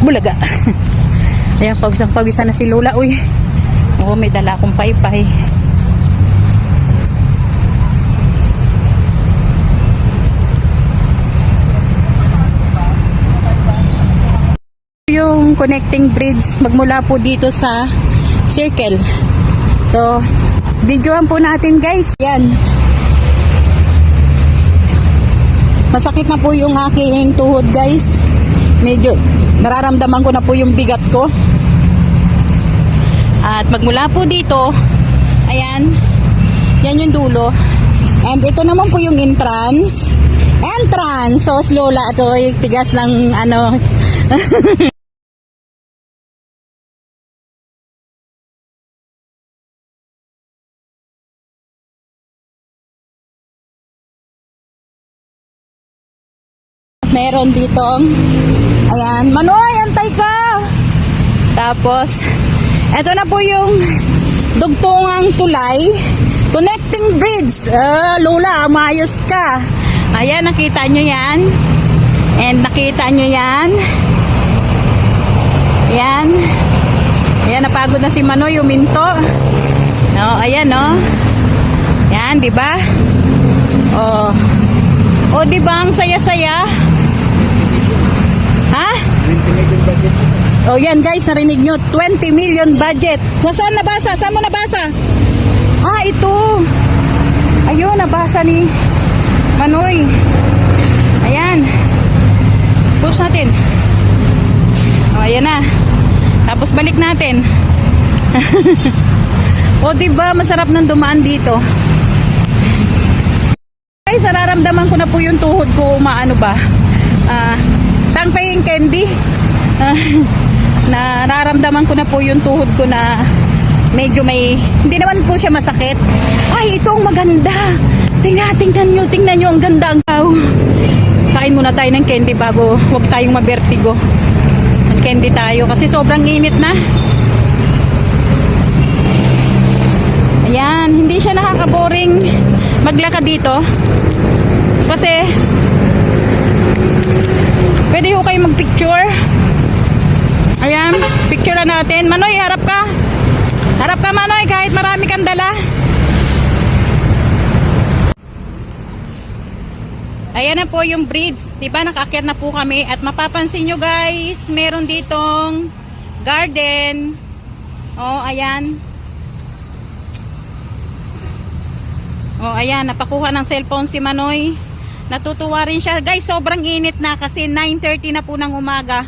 Bulaga. Ayan, pawisan na si Lola. Uy. Oo, may dala akong paypay. Yung connecting bridge magmula po dito sa circle. So, videoan po natin guys. Yan. Masakit na po yung aking tuhod guys. Medyo nararamdaman ko na po yung bigat ko. At magmula po dito, ayan, yan yung dulo. And ito naman po yung entrance. So, Lola, ito yung tigas ng ano. Meron ditong, ayan, Manoy, antay ka. Tapos, eto na po yung dugtungang tulay, connecting bridge. Lola, umayos ka. Ayan, nakita nyo yan. And nakita nyo yan. Ayan. Ayan, napagod na si Manoy, uminto. Oh, ayan, oh. Yan, di ba? Oh. Oh, di ba ang saya-saya? Ha? 20 million budget. Oh, yan guys, narinig nyo, 20 million budget. Saan nabasa? Saan mo nabasa? Ah, ito. Ayun, nabasa ni Manoy. Ayan. Push natin. Oh, ayan na. Tapos balik natin. O, diba, masarap ng dumaan dito. Guys, nararamdaman ko na po yung tuhod ko, umaano ba? Tangpay yung candy. Nararamdaman ko na po yung tuhod ko na medyo may, hindi naman po siya masakit. Ay, ito ang maganda. Tingnan nyo, ang ganda ang tao. Kain muna tayo ng candy bago huwag tayong mabertigo. Ang candy tayo kasi sobrang init na. Ayan, hindi siya nakakaboring maglakad dito. Kasi pwede ho kayo magpicture. Ayan, picture na natin. Manoy, harap ka. Harap ka, Manoy, kahit marami kang dala. Ayan na po yung bridge. Diba, nakaakyat na po kami. At mapapansin nyo guys, meron ditong garden. Oh, ayan. Oh, ayan, napakuha ng cellphone si Manoy. Natutuwa rin siya. Guys, sobrang init na kasi 9:30 na po ng umaga.